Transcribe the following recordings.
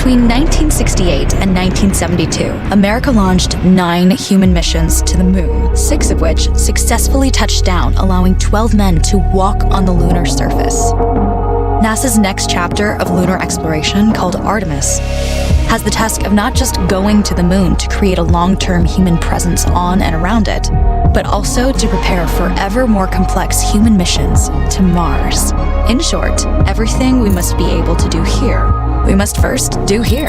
Between 1968 and 1972, America launched 9 human missions to the moon, 6 of which successfully touched down, allowing 12 men to walk on the lunar surface. NASA's next chapter of lunar exploration, called Artemis, has the task of not just going to the moon to create a long-term human presence on and around it, but also to prepare for ever more complex human missions to Mars. In short, everything we must be able to do here, we must first do here.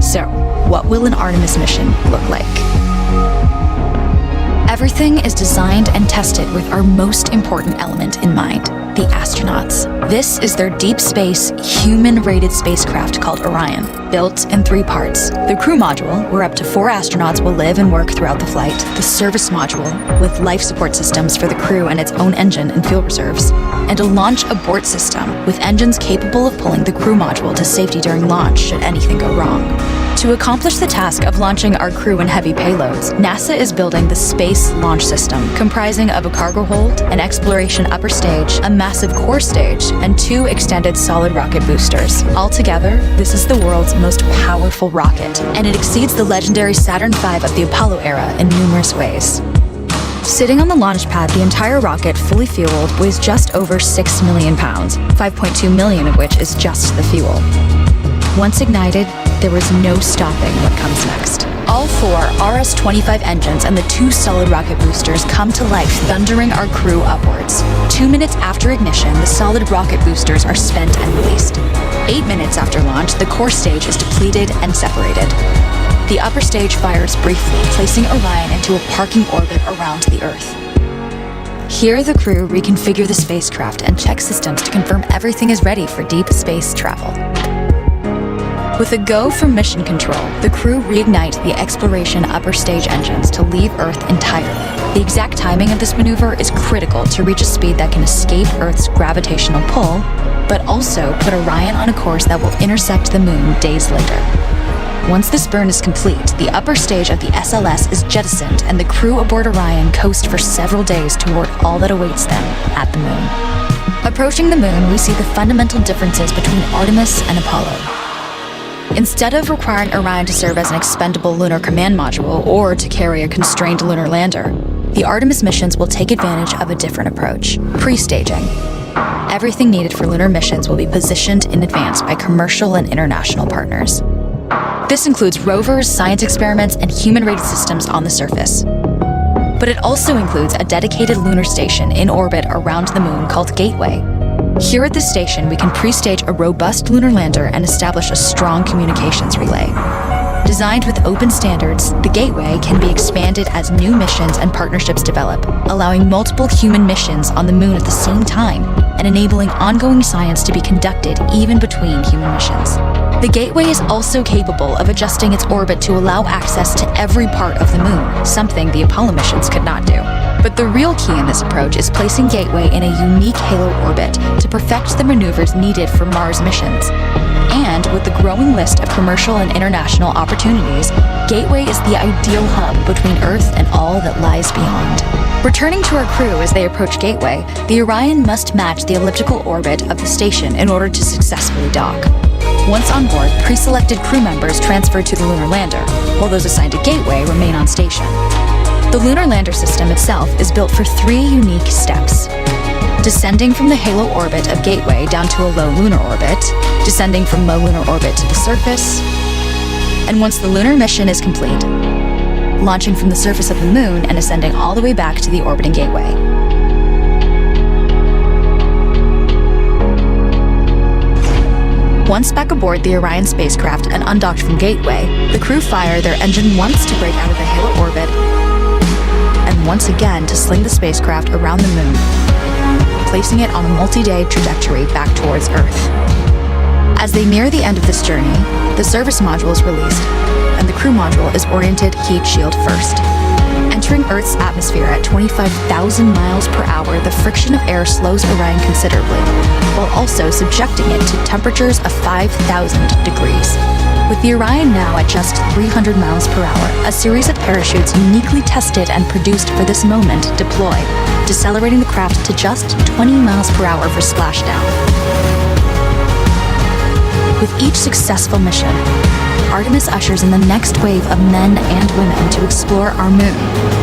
So, what will an Artemis mission look like? Everything is designed and tested with our most important element in mind, the astronauts. This is their deep space, human-rated spacecraft called Orion, built in 3 parts. The crew module, where up to 4 astronauts will live and work throughout the flight. The service module, with life support systems for the crew and its own engine and fuel reserves. And a launch abort system, with engines capable of pulling the crew module to safety during launch should anything go wrong. To accomplish the task of launching our crew and heavy payloads, NASA is building the Space Launch System, comprising of a cargo hold, an exploration upper stage, a massive core stage, and 2 extended solid rocket boosters. Altogether, this is the world's most powerful rocket, and it exceeds the legendary Saturn V of the Apollo era in numerous ways. Sitting on the launch pad, the entire rocket, fully fueled, weighs just over 6 million pounds, 5.2 million of which is just the fuel. Once ignited, there is no stopping what comes next. All 4 RS-25 engines and the 2 solid rocket boosters come to life, thundering our crew upwards. 2 minutes after ignition, the solid rocket boosters are spent and released. 8 minutes after launch, the core stage is depleted and separated. The upper stage fires briefly, placing Orion into a parking orbit around the Earth. Here, the crew reconfigure the spacecraft and check systems to confirm everything is ready for deep space travel. With a go from mission control, the crew reignite the exploration upper stage engines to leave Earth entirely. The exact timing of this maneuver is critical to reach a speed that can escape Earth's gravitational pull, but also put Orion on a course that will intersect the moon days later. Once this burn is complete, the upper stage of the SLS is jettisoned and the crew aboard Orion coast for several days toward all that awaits them at the moon. Approaching the moon, we see the fundamental differences between Artemis and Apollo. Instead of requiring Orion to serve as an expendable lunar command module or to carry a constrained lunar lander, the Artemis missions will take advantage of a different approach: pre-staging. Everything needed for lunar missions will be positioned in advance by commercial and international partners. This includes rovers, science experiments, and human-rated systems on the surface. But it also includes a dedicated lunar station in orbit around the moon called Gateway. Here at this station, we can pre-stage a robust lunar lander and establish a strong communications relay. Designed with open standards, the Gateway can be expanded as new missions and partnerships develop, allowing multiple human missions on the moon at the same time and enabling ongoing science to be conducted even between human missions. The Gateway is also capable of adjusting its orbit to allow access to every part of the moon, something the Apollo missions could not do. But the real key in this approach is placing Gateway in a unique halo orbit to perfect the maneuvers needed for Mars missions. And with the growing list of commercial and international opportunities, Gateway is the ideal hub between Earth and all that lies beyond. Returning to our crew as they approach Gateway, the Orion must match the elliptical orbit of the station in order to successfully dock. Once on board, pre-selected crew members transfer to the lunar lander, while those assigned to Gateway remain on station. The lunar lander system itself is built for 3 unique steps: descending from the halo orbit of Gateway down to a low lunar orbit, descending from low lunar orbit to the surface, and once the lunar mission is complete, launching from the surface of the moon and ascending all the way back to the orbiting Gateway. Once back aboard the Orion spacecraft and undocked from Gateway, the crew fire their engine once to break out of the halo orbit, and once again to sling the spacecraft around the moon, placing it on a multi-day trajectory back towards Earth. As they near the end of this journey, the service module is released, and the crew module is oriented heat shield first. Entering Earth's atmosphere at 25,000 miles per hour, the friction of air slows Orion considerably, while also subjecting it to temperatures of 5,000 degrees. With the Orion now at just 300 miles per hour, a series of parachutes uniquely tested and produced for this moment deploy, decelerating the craft to just 20 miles per hour for splashdown. With each successful mission, Artemis ushers in the next wave of men and women to explore our moon,